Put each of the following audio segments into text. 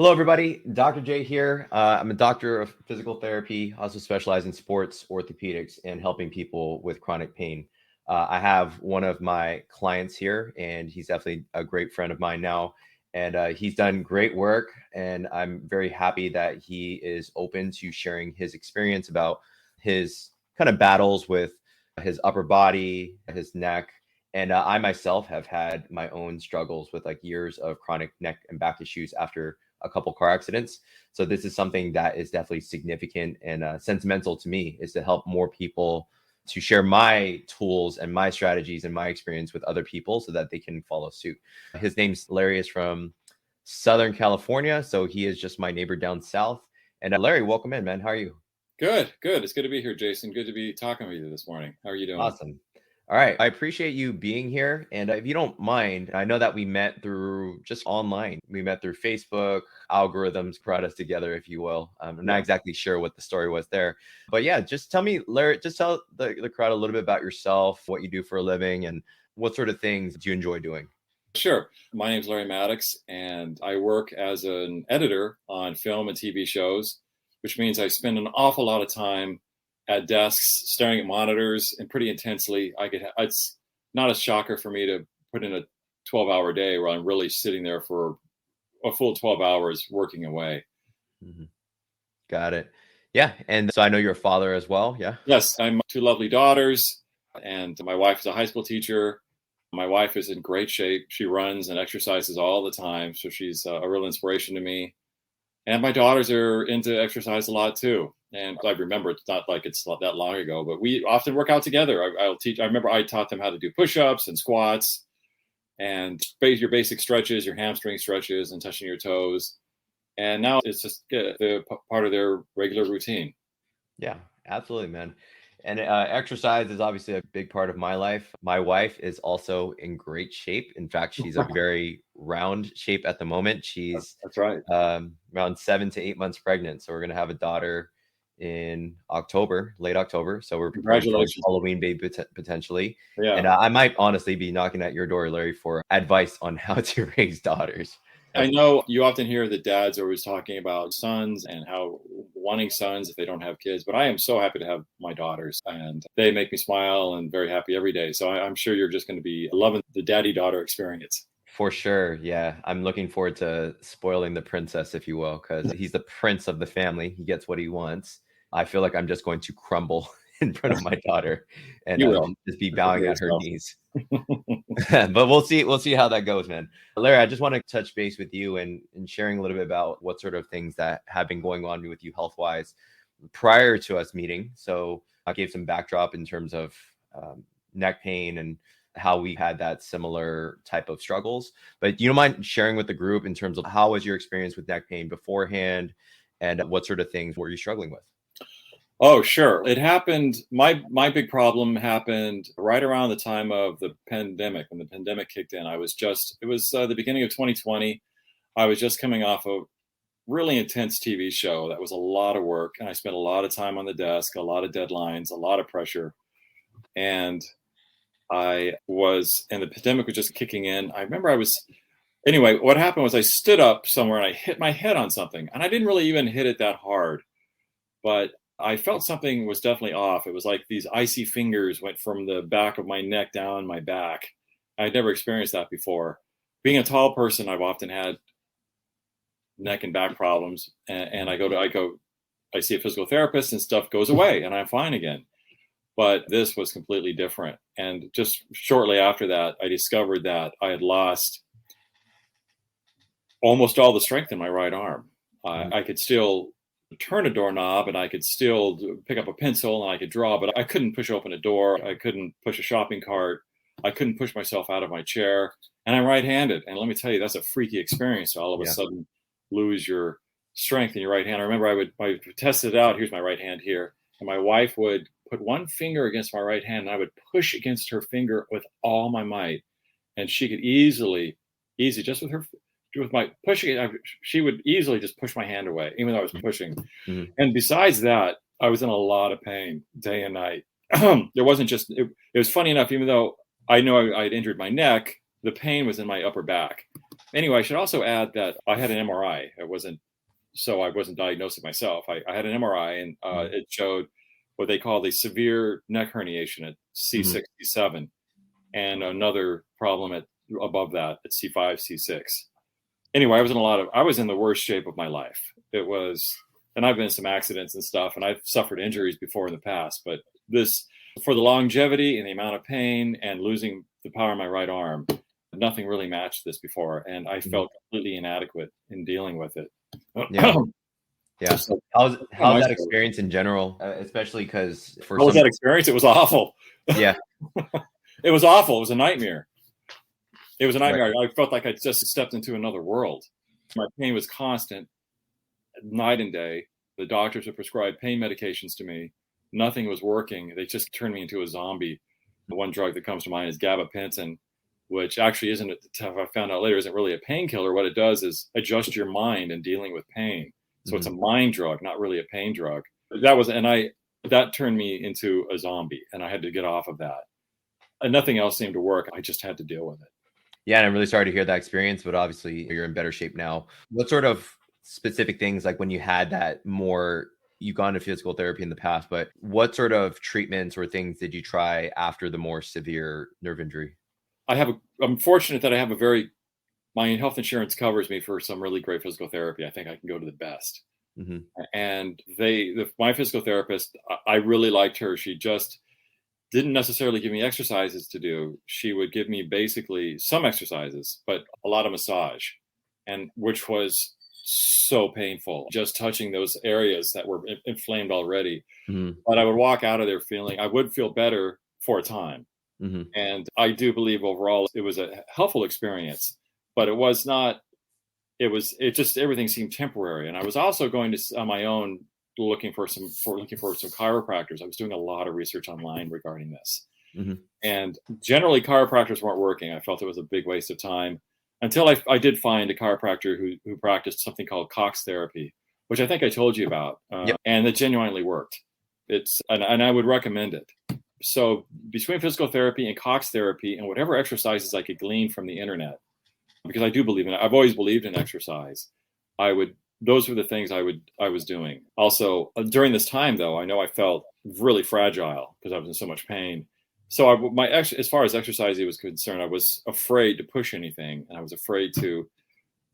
Hello, everybody. Dr. Jay here. I'm a doctor of physical therapy, also specialize in sports orthopedics and helping people with chronic pain. I have one of my clients here, and he's definitely a great friend of mine now. And he's done great work, and I'm very happy that he is open to sharing his experience about his kind of battles with his upper body, his neck. And I myself have had my own struggles with like years of chronic neck and back issues after a couple car accidents. So this is something that is definitely significant and sentimental to me, is to help more people, to share my tools and my strategies and my experience with other people so that they can follow suit. His name's Larry, is from Southern California. So he is just my neighbor down south. And Larry, welcome in, man. How are you? Good. It's good to be here, Jason. Good to be talking with you this morning. How are you doing? Awesome. All right. I appreciate you being here. And if you don't mind, I know that we met through just online. We met through Facebook. Algorithms brought us together, if you will. I'm not exactly sure what the story was there. But yeah, just tell me, Larry, just tell the crowd a little bit about yourself, what you do for a living, and what sort of things do you enjoy doing? Sure. My name's Larry Maddox, and I work as an editor on film and TV shows, which means I spend an awful lot of time at desks, staring at monitors, and pretty intensely. It's not a shocker for me to put in a 12-hour day where I'm really sitting there for a full 12 hours working away. Mhm. Got it. Yeah. And so I know you're a father as well. Yeah. Yes, I'm two lovely daughters, and my wife is a high school teacher. My wife is in great shape. She runs and exercises all the time, so she's a real inspiration to me. And my daughters are into exercise a lot too. And I remember, it's not like it's that long ago, but we often work out together. I'll teach. I remember I taught them how to do push-ups and squats and your basic stretches, your hamstring stretches, and touching your toes. And now it's just the part of their regular routine. Yeah, absolutely, man. And exercise is obviously a big part of my life. My wife is also in great shape. In fact, she's a very round shape at the moment. She's That's right. around 7 to 8 months pregnant. So we're going to have a daughter in October, late October. So we're preparing for Congratulations. Halloween baby potentially. Yeah. And I might honestly be knocking at your door, Larry, for advice on how to raise daughters. I know you often hear that dads are always talking about sons and how wanting sons if they don't have kids, but I am so happy to have my daughters, and they make me smile and very happy every day. So I'm sure you're just going to be loving the daddy-daughter experience. For sure. Yeah. I'm looking forward to spoiling the princess, if you will, because he's the prince of the family. He gets what he wants. I feel like I'm just going to crumble in front of my daughter and You will. just be bowing at her knees. But we'll see. We'll see how that goes, man. Larry, I just want to touch base with you and sharing a little bit about what sort of things that have been going on with you health wise prior to us meeting. So I gave some backdrop in terms of neck pain and how we had that similar type of struggles. But do you don't mind sharing with the group in terms of how was your experience with neck pain beforehand, and what sort of things were you struggling with? Oh, sure. It happened. My big problem happened right around the time of the pandemic. When the pandemic kicked in, it was the beginning of 2020. I was just coming off a really intense TV show that was a lot of work, and I spent a lot of time on the desk, a lot of deadlines, a lot of pressure. And the pandemic was just kicking in. I remember anyway, what happened was I stood up somewhere and I hit my head on something, and I didn't really even hit it that hard, but I felt something was definitely off. It was like these icy fingers went from the back of my neck down my back. I'd never experienced that before. Being a tall person, I've often had neck and back problems, and I see a physical therapist and stuff goes away and I'm fine again. But this was completely different. And just shortly after that, I discovered that I had lost almost all the strength in my right arm. I could still turn a doorknob and I could still pick up a pencil and I could draw, but I couldn't push open a door. I couldn't push a shopping cart. I couldn't push myself out of my chair. And I'm right-handed. And let me tell you, that's a freaky experience to all of a sudden lose your strength in your right hand. I remember I would test it out. Here's my right hand here. And my wife would put one finger against my right hand and I would push against her finger with all my might. And she could easily, just with my pushing, she would easily just push my hand away, even though I was pushing. Mm-hmm. And besides that, I was in a lot of pain day and night. There wasn't just, it was funny enough, even though I know I'd injured my neck, the pain was in my upper back. Anyway, I should also add that I had an MRI. I wasn't diagnosing myself. I had an MRI, and it showed what they call the severe neck herniation at C6, C7, and another problem above that at C5, C6. Anyway, I was in the worst shape of my life. It was, and I've been in some accidents and stuff, and I've suffered injuries before in the past, but this, for the longevity and the amount of pain and losing the power in my right arm, nothing really matched this before, and I felt completely inadequate in dealing with it. Yeah. Yeah. So how's that experience in general, especially because how was that experience? It was awful. Yeah. It was awful. It was a nightmare. It was a nightmare. Right. I felt like I just stepped into another world. My pain was constant, night and day. The doctors would prescribe pain medications to me. Nothing was working. They just turned me into a zombie. The one drug that comes to mind is gabapentin, which actually isn't, I found out later, isn't really a painkiller. What it does is adjust your mind in dealing with pain. So it's a mind drug, not really a pain drug. That turned me into a zombie, and I had to get off of that. And nothing else seemed to work. I just had to deal with it. Yeah, and I'm really sorry to hear that experience, but obviously you're in better shape now. What sort of specific things, like when you had that more, you've gone to physical therapy in the past, but what sort of treatments or things did you try after the more severe nerve injury? I'm fortunate that I have my health insurance covers me for some really great physical therapy. I think I can go to the best. And my physical therapist, I really liked her. She just didn't necessarily give me exercises to do. She would give me basically some exercises, but a lot of massage, and which was so painful, just touching those areas that were inflamed already. But I would walk out of there I would feel better for a time. And I do believe overall it was a helpful experience, but it was not, it just, everything seemed temporary. And I was also going to, on my own, looking for some chiropractors. I was doing a lot of research online regarding this. And generally chiropractors weren't working. I felt it was a big waste of time until I did find a chiropractor who practiced something called Cox therapy, which I think I told you about. And it genuinely worked. And I would recommend it. So between physical therapy and Cox therapy and whatever exercises I could glean from the internet, because I do believe in it, I've always believed in exercise. Those were the things I was doing. Also, during this time, though, I know I felt really fragile because I was in so much pain. So as far as exercising was concerned, I was afraid to push anything, and I was afraid to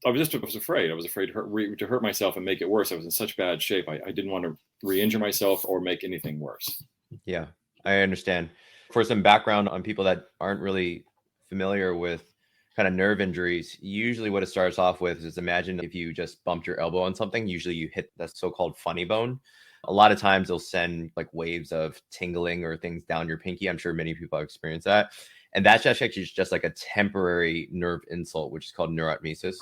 hurt myself and make it worse. I was in such bad shape. I didn't want to re-injure myself or make anything worse. Yeah, I understand. For some background on people that aren't really familiar with kind of nerve injuries, usually what it starts off with is, imagine if you just bumped your elbow on something, usually you hit that so-called funny bone. A lot of times they'll send like waves of tingling or things down your pinky. I'm sure many people have experienced that. And that's actually just like a temporary nerve insult, which is called neurotmesis.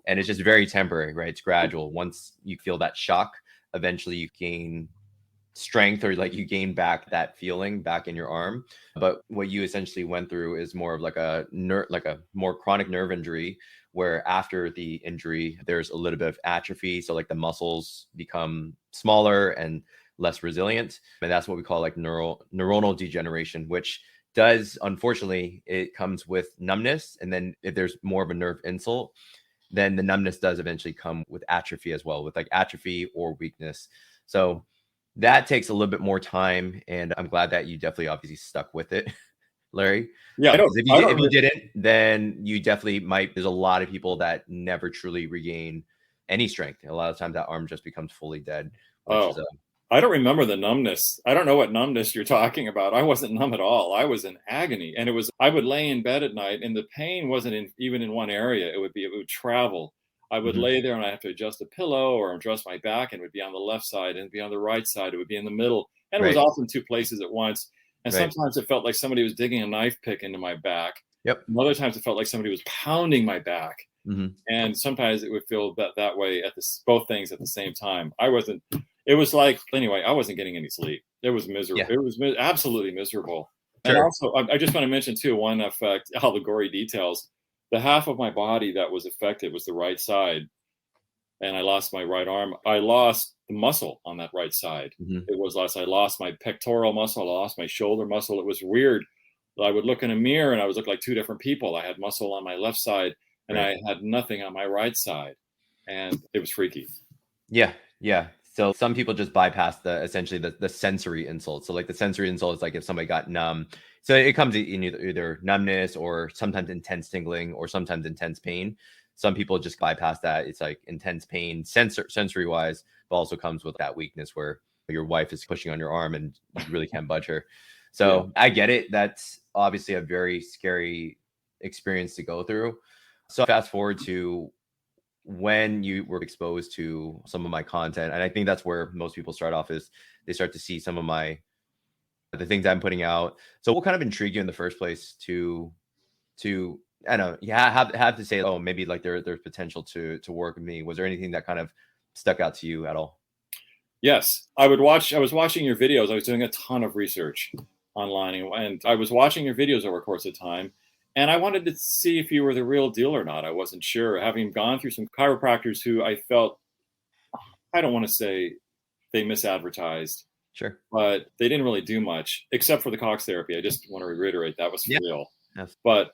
And it's just very temporary, right? It's gradual. Once you feel that shock, eventually you gain strength, or like you gain back that feeling back in your arm. But what you essentially went through is more of like a more chronic nerve injury, where after the injury there's a little bit of atrophy, so like the muscles become smaller and less resilient, and that's what we call like neuronal degeneration, which does, unfortunately, it comes with numbness. And then if there's more of a nerve insult, then the numbness does eventually come with atrophy as well, with like atrophy or weakness. So that takes a little bit more time, and I'm glad that you definitely obviously stuck with it, Larry. Yeah, if you didn't, then you definitely might. There's a lot of people that never truly regain any strength. A lot of times that arm just becomes fully dead. I don't remember the numbness. I don't know what numbness you're talking about. I wasn't numb at all. I was in agony, and I would lay in bed at night, and the pain wasn't even in one area. It would travel. I would lay there and I have to adjust a pillow or adjust my back, and it would be on the left side and be on the right side. It would be in the middle. And it was often two places at once. And sometimes it felt like somebody was digging a knife pick into my back. Yep. And other times it felt like somebody was pounding my back. And sometimes it would feel that way both things at the same time. I wasn't getting any sleep. It was miserable. Yeah. It was absolutely miserable. Sure. And also, I just want to mention too, one effect, all the gory details. The half of my body that was affected was the right side. And I lost my right arm. I lost the muscle on that right side. I lost my pectoral muscle. I lost my shoulder muscle. It was weird. I would look in a mirror and I would look like two different people. I had muscle on my left side and I had nothing on my right side, and it was freaky. Yeah. Yeah. So some people just bypass essentially the sensory insult. So like the sensory insult is like if somebody got numb. So it comes in either numbness or sometimes intense tingling or sometimes intense pain. Some people just bypass that. It's like intense pain sensory wise, but also comes with that weakness where your wife is pushing on your arm and you really can't budge her. So I get it. That's obviously a very scary experience to go through. So fast forward to when you were exposed to some of my content, and I think that's where most people start off, is they start to see some of the things I'm putting out. So what kind of intrigued you in the first place to I don't know, have to say, oh, maybe like there's potential to work with me? Was there anything that kind of stuck out to you at all? Yes, I was watching your videos. I was doing a ton of research online, and I was watching your videos over the course of time. And I wanted to see if you were the real deal or not. I wasn't sure. Having gone through some chiropractors who I felt, I don't want to say they misadvertised, Sure, but they didn't really do much except for the Cox therapy. I just want to reiterate that was for real. Yes. But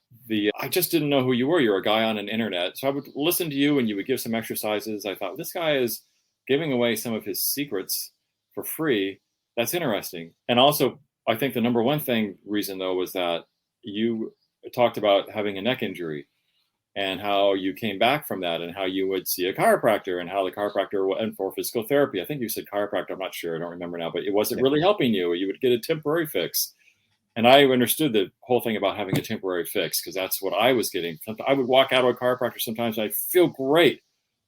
I just didn't know who you were. You're a guy on an internet. So I would listen to you and you would give some exercises. I thought, this guy is giving away some of his secrets for free. That's interesting. And also, I think the number one reason though was that you talked about having a neck injury and how you came back from that and how you would see a chiropractor and how the chiropractor and for physical therapy. I think you said chiropractor. I'm not sure. I don't remember now, but it wasn't really helping you. You would get a temporary fix. And I understood the whole thing about having a temporary fix because that's what I was getting. I would walk out of a chiropractor sometimes and I'd feel great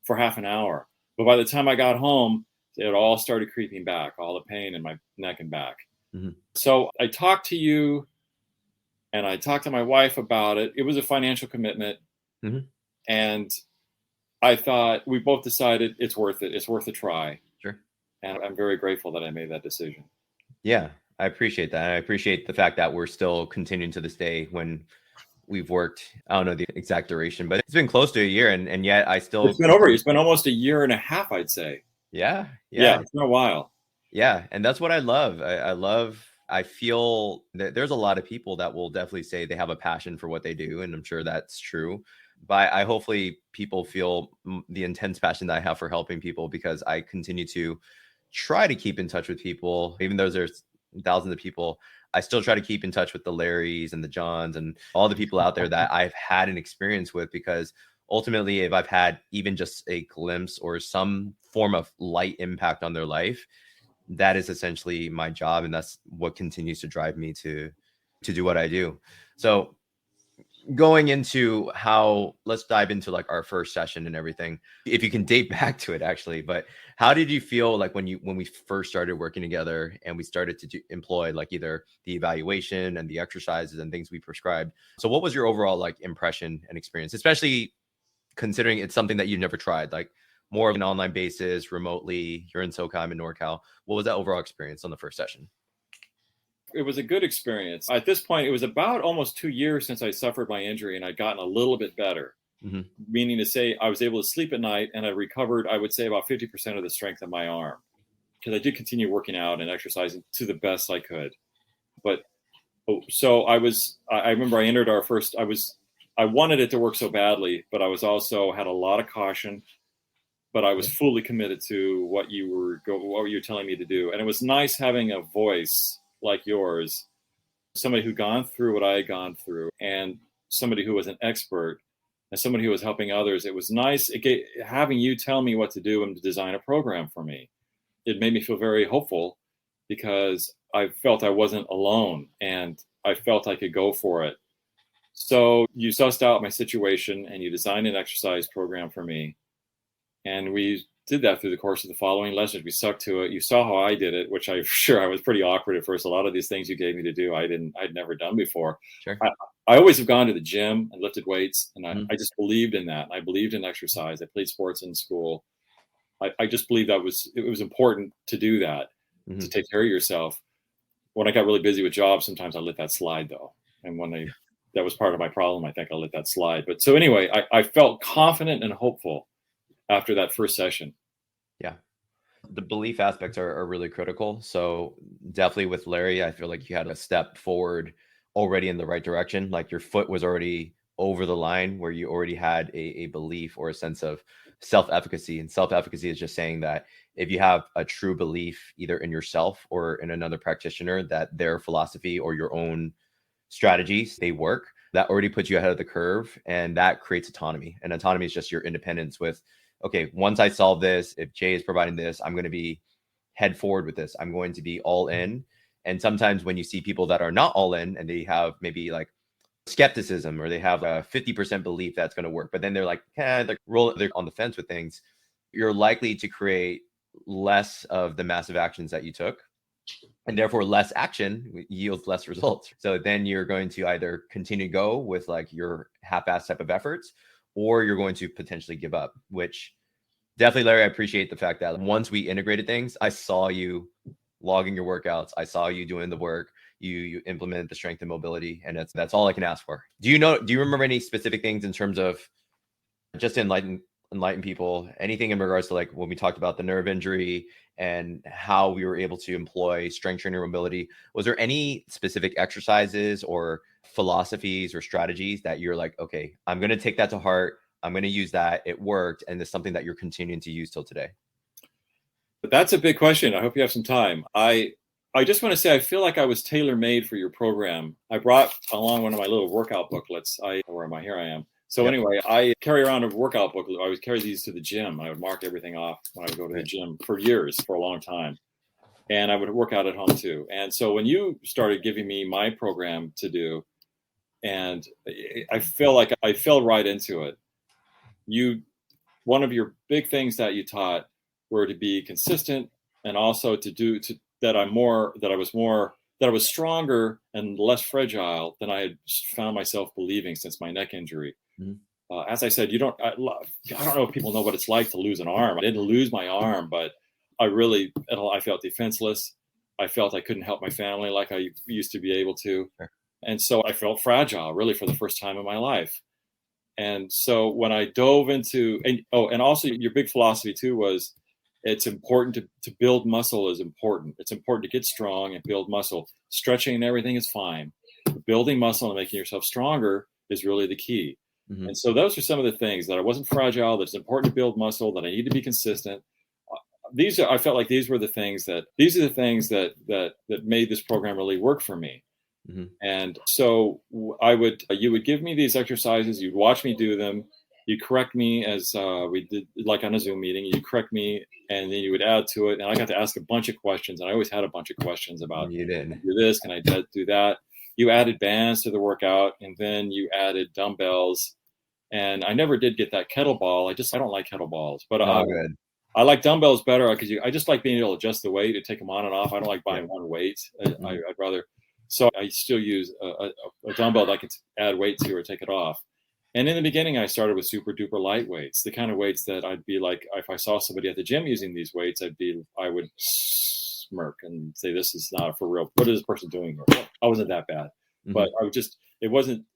for half an hour. But by the time I got home, it all started creeping back, all the pain in my neck and back. Mm-hmm. So I talked to you and I talked to my wife about it. It was a financial commitment. Mm-hmm. And I thought we both decided it's worth it. It's worth a try. Sure. And I'm very grateful that I made that decision. Yeah, I appreciate that. And I appreciate the fact that we're still continuing to this day when we've worked, I don't know the exact duration, but it's been close to a year. And yet I still... It's been almost a year and a half, I'd say. Yeah. It's been a while. Yeah. And that's what I love. I feel that there's a lot of people that will definitely say they have a passion for what they do. And I'm sure that's true. But I hopefully people feel the intense passion that I have for helping people, because I continue to try to keep in touch with people, even though there's thousands of people. I still try to keep in touch with the Larrys and the Johns and all the people out there that I've had an experience with, because ultimately, if I've had even just a glimpse or some form of light impact on their life, that is essentially my job. And that's what continues to drive me to do what I do. So going into let's dive into like our first session and everything, if you can date back to it actually, but how did you feel like when we first started working together and we started to employ like either the evaluation and the exercises and things we prescribed? So what was your overall like impression and experience, especially considering it's something that you've never tried, like more of an online basis, remotely? You're in SoCal, I'm in NorCal. What was that overall experience on the first session? It was a good experience. At this point, it was about almost 2 years since I suffered my injury and I'd gotten a little bit better. Mm-hmm. Meaning to say I was able to sleep at night and I recovered, I would say, about 50% of the strength of my arm, because I did continue working out and exercising to the best I could. But so I remember I entered our first, I wanted it to work so badly, but I was also had a lot of caution, but I was fully committed to what you were telling me to do. And it was nice having a voice like yours, somebody who gone through what I had gone through, and somebody who was an expert and somebody who was helping others. It was nice having you tell me what to do and to design a program for me. It made me feel very hopeful because I felt I wasn't alone and I felt I could go for it. So you sussed out my situation and you designed an exercise program for me. And we did that through the course of the following lessons. We stuck to it. You saw how I did it, which I'm sure I was pretty awkward at first. A lot of these things you gave me to do, I'd never done before. Sure. I always have gone to the gym and lifted weights, and I just believed in that. I believed in exercise. I played sports in school. I just believed it was important to do that, to take care of yourself. When I got really busy with jobs, sometimes I let that slide though. And that was part of my problem. I think I let that slide. But so anyway, I felt confident and hopeful after that first session. Yeah. The belief aspects are really critical. So definitely with Larry, I feel like you had a step forward already in the right direction. Like your foot was already over the line where you already had a belief or a sense of self-efficacy. And self-efficacy is just saying that if you have a true belief either in yourself or in another practitioner that their philosophy or your own strategies, they work, that already puts you ahead of the curve. And that creates autonomy. And autonomy is just your independence with, okay, once I solve this, if Jay is providing this, I'm going to be head forward with this. I'm going to be all in. And sometimes when you see people that are not all in and they have maybe like skepticism or they have a 50% belief that's going to work, but then they're like, they're on the fence with things, you're likely to create less of the massive actions that you took. And therefore less action yields less results. So then you're going to either continue to go with like your half-ass type of efforts, or you're going to potentially give up, which definitely, Larry, I appreciate the fact that once we integrated things, I saw you logging your workouts. I saw you doing the work. You implemented the strength and mobility, and that's all I can ask for. Do you remember any specific things in terms of just to enlighten people, anything in regards to like when we talked about the nerve injury and how we were able to employ strength training mobility? Was there any specific exercises or philosophies or strategies that you're like, okay, I'm going to take that to heart, I'm going to use that, it worked, and it's something that you're continuing to use till today? But that's a big question. I hope you have some time. I just want to say I feel like I was tailor-made for your program. I brought along one of my little workout booklets. Where am I? Here I am. So anyway, I carry around a workout booklet. I would carry these to the gym. I would mark everything off when I would go to the gym for years, for a long time. And I would work out at home too. And so when you started giving me my program to do, and I feel like I fell right into it. One of your big things that you taught were to be consistent, and also that I was stronger and less fragile than I had found myself believing since my neck injury. Mm-hmm. As I said, I don't know if people know what it's like to lose an arm. I didn't lose my arm, but I felt defenseless. I felt I couldn't help my family like I used to be able to. Sure. And so I felt fragile really for the first time in my life. And so when I dove into, and also your big philosophy too was, it's important to build muscle is important. It's important to get strong and build muscle. Stretching and everything is fine. But building muscle and making yourself stronger is really the key. Mm-hmm. And so those are some of the things that I wasn't fragile, that it's important to build muscle, that I need to be consistent. I felt like these are the things that made this program really work for me. Mm-hmm. And so you would give me these exercises, you'd watch me do them, you correct me as we did like on a Zoom meeting, you correct me, and then you would add to it. And I got to ask a bunch of questions, and I always had a bunch of questions about, you did do this, can I do that? You added bands to the workout, and then you added dumbbells. And I never did get that kettlebell. I don't like kettlebells, but good. I like dumbbells better because I just like being able to adjust the weight and take them on and off. I don't like buying one weight. Mm-hmm. I'd rather. So I still use a dumbbell that I can add weight to or take it off. And in the beginning, I started with super duper light weights, the kind of weights that I'd be like, if I saw somebody at the gym using these weights, I would smirk and say, this is not for real. What is this person doing here? I wasn't that bad, mm-hmm. But it wasn't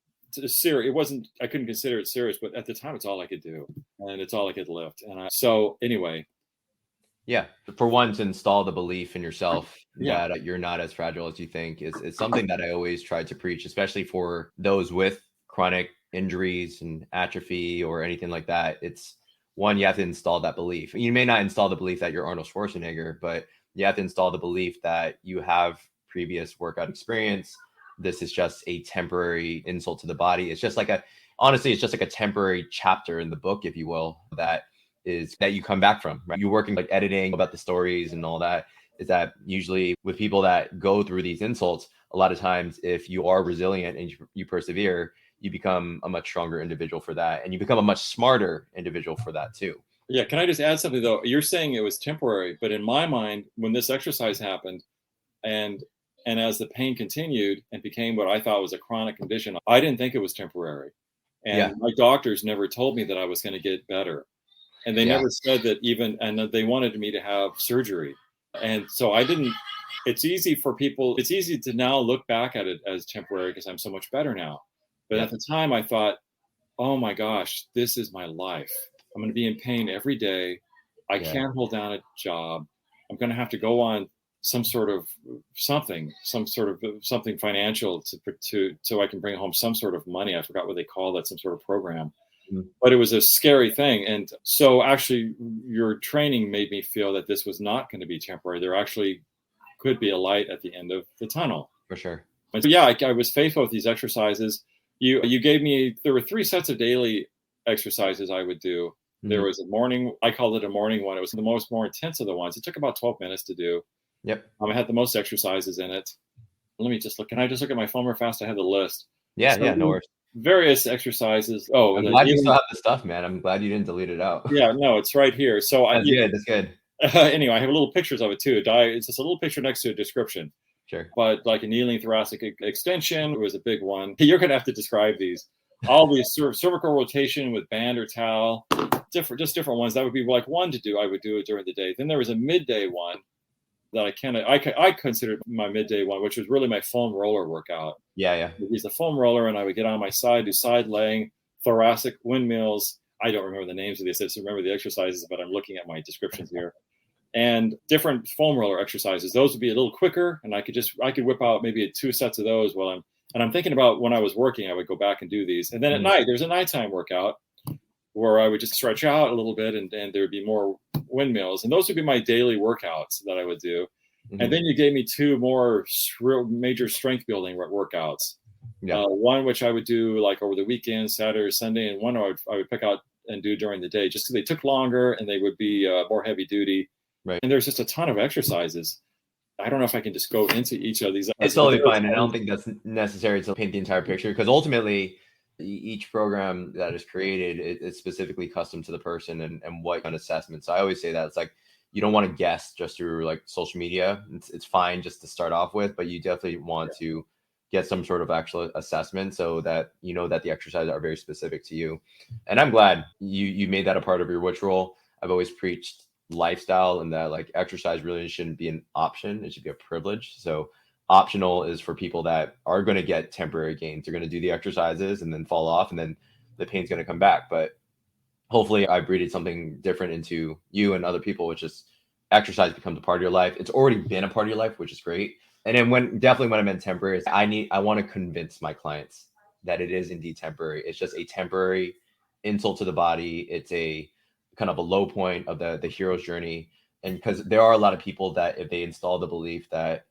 serious. I couldn't consider it serious, but at the time it's all I could do and it's all I could lift. So anyway. Yeah. For one, to install the belief in yourself that you're not as fragile as you think is something that I always try to preach, especially for those with chronic injuries and atrophy or anything like that. It's one, you have to install that belief. You may not install the belief that you're Arnold Schwarzenegger, but you have to install the belief that you have previous workout experience. This is just a temporary insult to the body. It's just like it's just like a temporary chapter in the book, if you will, that you come back from, right? You're working like editing about the stories and all that. Is that usually with people that go through these insults, a lot of times, if you are resilient and you persevere, you become a much stronger individual for that. And you become a much smarter individual for that too. Yeah. Can I just add something though? You're saying it was temporary, but in my mind, when this exercise happened and as the pain continued and became what I thought was a chronic condition, I didn't think it was temporary. And my doctors never told me that I was going to get better. And they never said that and they wanted me to have surgery. And so it's easy to now look back at it as temporary because I'm so much better now. But at the time I thought, oh my gosh, this is my life. I'm going to be in pain every day. I can't hold down a job. I'm going to have to go on some sort of something financial so I can bring home some sort of money. I forgot what they call that, some sort of program. Mhm. But it was a scary thing. And so actually your training made me feel that this was not going to be temporary. There actually could be a light at the end of the tunnel. For sure. And so, yeah, I was faithful with these exercises. You gave me, there were 3 sets of daily exercises I would do. Mm-hmm. There was a morning, I called it a morning one. It was the more intense of the ones. It took about 12 minutes to do. Yep. I had the most exercises in it. Let me just look. Can I just look at my phone real fast? I have the list. Yeah, so no worries. Various exercises. I'm glad you still have the stuff, man. I'm glad you didn't delete it out. Yeah, no, it's right here. So that's good. Anyway, I have little pictures of it too. It's just a little picture next to a description. Sure. But like a kneeling thoracic extension was a big one. You're going to have to describe these. All these cervical rotation with band or towel, different ones. That would be like one to do. I would do it during the day. Then there was a midday one that I considered my midday one, which was really my foam roller workout. Yeah. I'd use the foam roller, and I would get on my side, do side laying, thoracic windmills. I don't remember the names of these. I just remember the exercises, but I'm looking at my descriptions here. And different foam roller exercises. Those would be a little quicker, and I could whip out maybe 2 sets of those while I'm thinking about when I was working. I would go back and do these, and then at night there's a nighttime workout where I would just stretch out a little bit, and there would be more windmills, and those would be my daily workouts that I would do. Mm-hmm. And then you gave me 2 more major strength building workouts. Yeah. One which I would do like over the weekend, Saturday or Sunday, and one I would pick out and do during the day, just because they took longer and they would be more heavy duty. Right. And there's just a ton of exercises. I don't know if I can just go into each of these. It's totally fine. And I don't think that's necessary to paint the entire picture, because ultimately each program that is created is specifically custom to the person and what kind of assessment. So I always say that it's like, you don't want to guess just through like social media. It's fine just to start off with, but you definitely want to get some sort of actual assessment so that you know that the exercises are very specific to you. And I'm glad you made that a part of your ritual. I've always preached lifestyle, and that like exercise really shouldn't be an option. It should be a privilege. So optional is for people that are going to get temporary gains. They're going to do the exercises and then fall off, and then the pain's going to come back. But hopefully I breeded something different into you and other people, which is exercise becomes a part of your life. It's already been a part of your life, which is great. And then when I meant temporary, I want to convince my clients that it is indeed temporary. It's just a temporary insult to the body. It's a kind of a low point of the hero's journey. And because there are a lot of people that if they install the belief that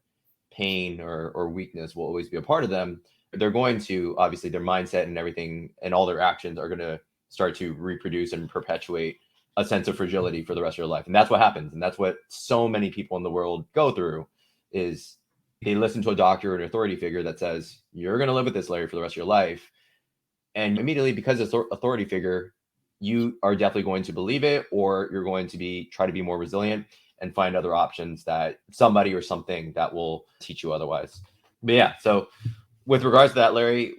pain or weakness will always be a part of them, they're going to, obviously their mindset and everything and all their actions are going to start to reproduce and perpetuate a sense of fragility for the rest of your life. And that's what happens. And that's what so many people in the world go through, is they listen to a doctor or an authority figure that says, you're going to live with this, Larry, for the rest of your life. And immediately, because it's an authority figure, you are definitely going to believe it, or you're going to try to be more resilient and find other options that somebody or something that will teach you otherwise. But yeah, so with regards to that, Larry,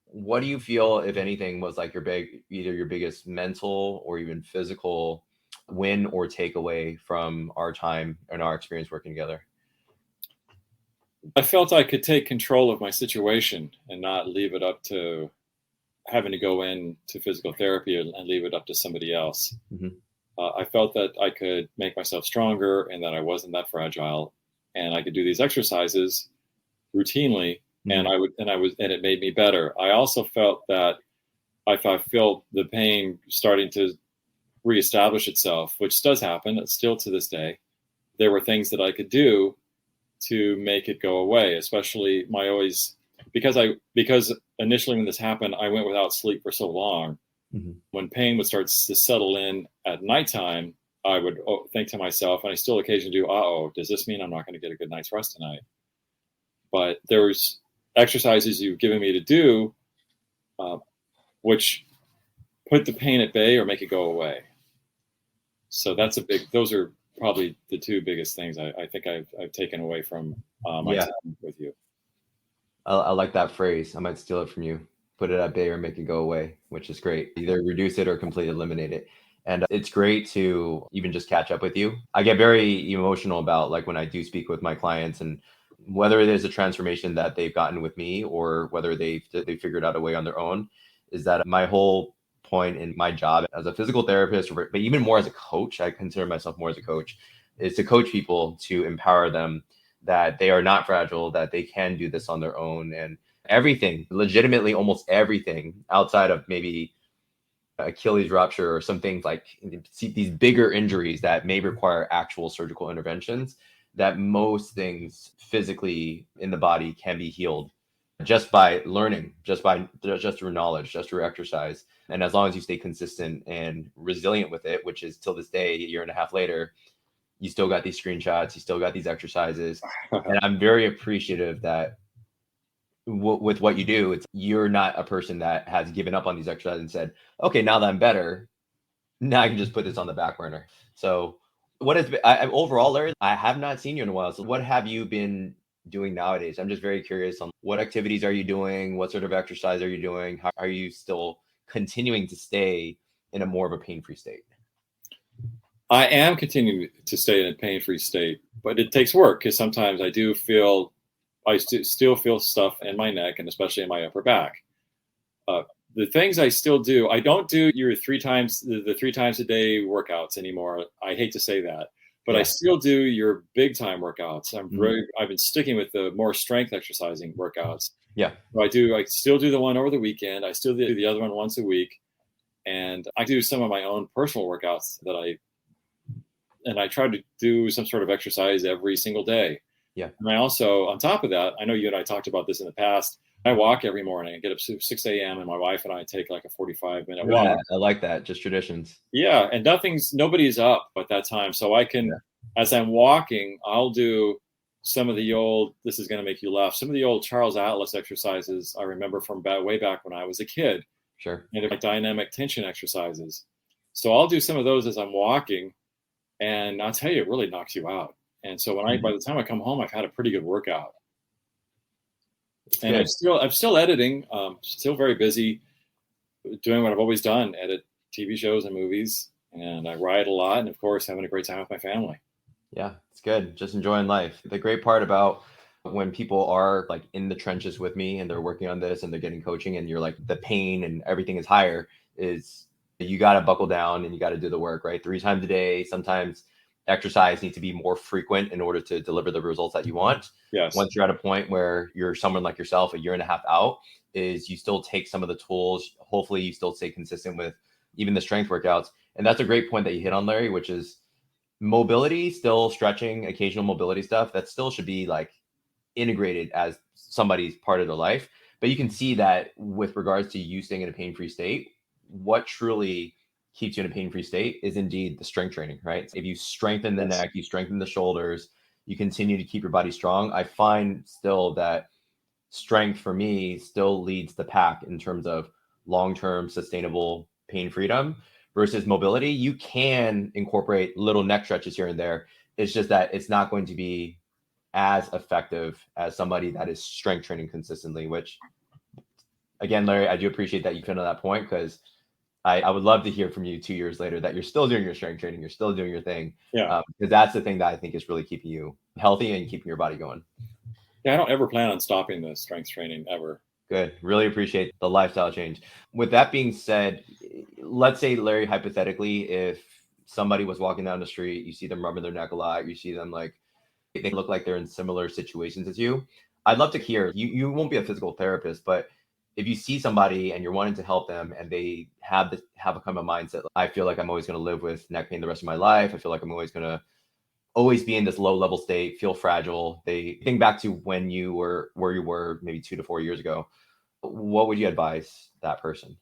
what do you feel, if anything, was like either your biggest mental or even physical win or takeaway from our time and our experience working together? I felt I could take control of my situation and not leave it up to having to go in to physical therapy and leave it up to somebody else. Mm-hmm. I felt that I could make myself stronger and that I wasn't that fragile, and I could do these exercises routinely, mm-hmm. and it made me better. I also felt that if I felt the pain starting to reestablish itself, which does happen, it's still to this day, there were things that I could do to make it go away, especially because initially when this happened, I went without sleep for so long. Mm-hmm. When pain would start to settle in at nighttime, I would think to myself, and I still occasionally do, does this mean I'm not going to get a good night's rest tonight? But there's exercises you've given me to do, which put the pain at bay or make it go away. So those are probably the 2 biggest things I think I've taken away from my time with you. I like that phrase. I might steal it from you. Put it at bay or make it go away, which is great. Either reduce it or completely eliminate it. And it's great to even just catch up with you. I get very emotional about like when I do speak with my clients, and whether it is a transformation that they've gotten with me or whether they figured out a way on their own, is that my whole point in my job as a physical therapist, but even more as a coach, I consider myself more as a coach. is to coach people, to empower them that they are not fragile, that they can do this on their own. And everything, legitimately almost everything outside of maybe Achilles rupture or something like these bigger injuries that may require actual surgical interventions, that most things physically in the body can be healed just by learning, just through knowledge, just through exercise. And as long as you stay consistent and resilient with it, which is till this day, a year and a half later, you still got these screenshots, you still got these exercises. And I'm very appreciative that with what you do, you're not a person that has given up on these exercises and said, okay, now that I'm better, now I can just put this on the back burner. So what has been, overall, Larry, I have not seen you in a while. So what have you been doing nowadays? I'm just very curious on what activities are you doing? What sort of exercise are you doing? How are you still continuing to stay in a more of a pain-free state? I am continuing to stay in a pain-free state, but it takes work because sometimes I still feel stuff in my neck and especially in my upper back. The things I still do, I don't do your the 3 times a day workouts anymore. I hate to say that, but I still do your big time workouts. I've been sticking with the more strength exercising workouts. Yeah. So I still do the one over the weekend. I still do the other one once a week. And I do some of my own personal workouts and I try to do some sort of exercise every single day. Yeah. And I also, on top of that, I know you and I talked about this in the past. I walk every morning. I get up to 6 a.m. and my wife and I take like a 45-minute walk. I like that. Just traditions. Yeah. And nobody's up at that time. So I can, as I'm walking, I'll do some of the old, this is going to make you laugh, some of the old Charles Atlas exercises I remember from way back when I was a kid. Sure. And like dynamic tension exercises. So I'll do some of those as I'm walking. And I'll tell you, it really knocks you out. And so by the time I come home, I've had a pretty good workout. And I'm still editing, still very busy doing what I've always done, edit TV shows and movies. And I ride a lot. And of course, having a great time with my family. Yeah, it's good. Just enjoying life. The great part about when people are like in the trenches with me and they're working on this and they're getting coaching and you're like the pain and everything is higher is you got to buckle down and you got to do the work, right? 3 times a day. Sometimes exercise needs to be more frequent in order to deliver the results that you want. Yes. Once you're at a point where you're someone like yourself, a year and a half out, is you still take some of the tools. Hopefully you still stay consistent with even the strength workouts. And that's a great point that you hit on, Larry, which is mobility, still stretching, occasional mobility stuff. That still should be like integrated as somebody's part of their life. But you can see that with regards to you staying in a pain-free state, what truly keeps you in a pain-free state is indeed the strength training, right? If you strengthen the neck, you strengthen the shoulders, you continue to keep your body strong. I find still that strength for me still leads the pack in terms of long-term sustainable pain freedom versus mobility. You can incorporate little neck stretches here and there. It's just that it's not going to be as effective as somebody that is strength training consistently, which again, Larry, I do appreciate that you come to that point because I would love to hear from you 2 years later that you're still doing your strength training, you're still doing your thing. Yeah. Because that's the thing that I think is really keeping you healthy and keeping your body going. Yeah, I don't ever plan on stopping the strength training ever. Good. Really appreciate the lifestyle change. With that being said, let's say, Larry, hypothetically, if somebody was walking down the street, you see them rubbing their neck a lot, you see them like, they look like they're in similar situations as you. I'd love to hear, you won't be a physical therapist, but if you see somebody and you're wanting to help them and they have a kind of mindset, I feel like I'm always going to live with neck pain the rest of my life. I feel like I'm always going to be in this low level state, feel fragile. They think back to when you were where you were maybe 2 to 4 years ago. What would you advise that person?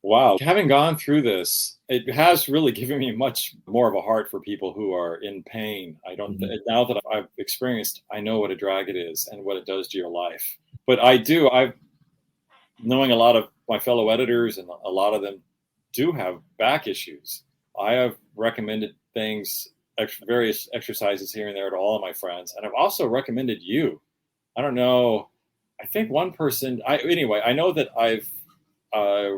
Wow. Having gone through this, it has really given me much more of a heart for people who are in pain. Now that I've experienced, I know what a drag it is and what it does to your life. But knowing a lot of my fellow editors and a lot of them do have back issues. I have recommended various exercises here and there to all of my friends. And I've also recommended you. I don't know. I think one person, I know that I've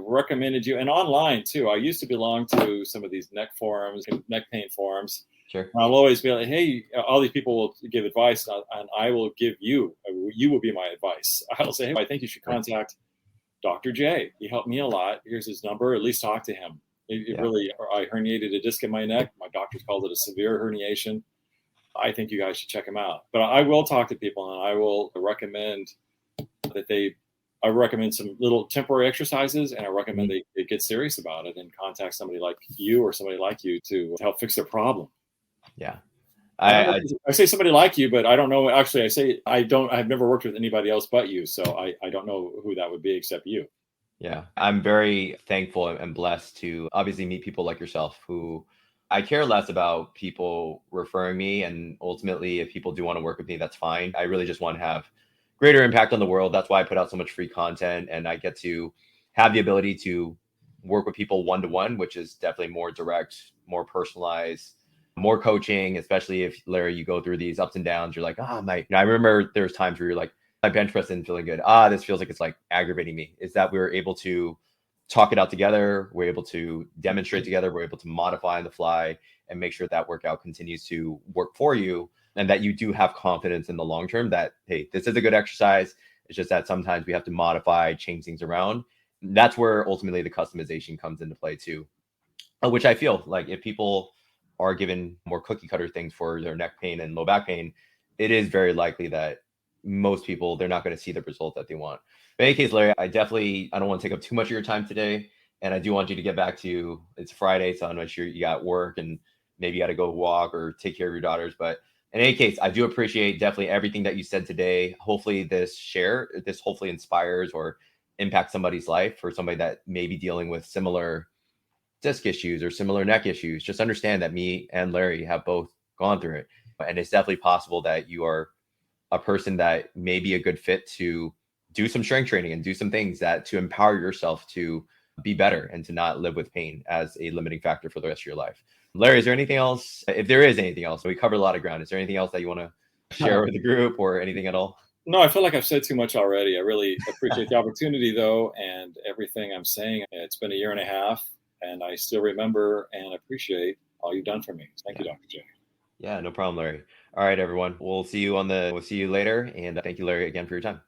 recommended you, and online too. I used to belong to some of these neck pain forums. Sure. And I'll always be like, hey, all these people will give advice, and I will give you will be my advice. I'll say, hey, I think you should contact Dr. J. He helped me a lot. Here's his number. At least talk to him. It Yeah. really, I herniated a disc in my neck. My doctors called it a severe herniation. I think you guys should check them out. But I will talk to people, and I will recommend I recommend some little temporary exercises, and I recommend they get serious about it and contact somebody like you or somebody like you to help fix their problem. Yeah. I say somebody like you, but I don't know. Actually, I've never worked with anybody else but you. So I don't know who that would be except you. Yeah, I'm very thankful and blessed to obviously meet people like yourself who I care less about people referring me. And ultimately, if people do want to work with me, that's fine. I really just want to have greater impact on the world. That's why I put out so much free content, and I get to have the ability to work with people one to one, which is definitely more direct, more personalized, more coaching, especially if Larry, you go through these ups and downs. You're like, I remember there's times where you're like, my bench press isn't feeling good. This feels like it's like aggravating me. Is that we were able to talk it out together. We're able to demonstrate together. We're able to modify on the fly and make sure that workout continues to work for you, and that you do have confidence in the long term that, hey, this is a good exercise. It's just that sometimes we have to modify, change things around. That's where ultimately the customization comes into play too, which I feel like if people are given more cookie cutter things for their neck pain and low back pain, it is very likely that most people, they're not going to see the result that they want. But in any case, Larry, I don't want to take up too much of your time today. And I do want you to get back to, it's Friday, so I'm not sure you got work and maybe you got to go walk or take care of your daughters. But in any case, I do appreciate definitely everything that you said today. Hopefully this hopefully inspires or impacts somebody's life, or somebody that may be dealing with similar disc issues or similar neck issues. Just understand that me and Larry have both gone through it. And it's definitely possible that you are a person that may be a good fit to do some strength training and do some things that to empower yourself to be better and to not live with pain as a limiting factor for the rest of your life. Larry, is there anything else? If there is anything else, we covered a lot of ground. Is there anything else that you want to share with the group or anything at all? No, I feel like I've said too much already. I really appreciate the opportunity, though, and everything I'm saying. It's been a year and a half, and I still remember and appreciate all you've done for me. Thank you, Dr. Jay. Yeah, no problem, Larry. All right, everyone. We'll see you later. And thank you, Larry, again for your time.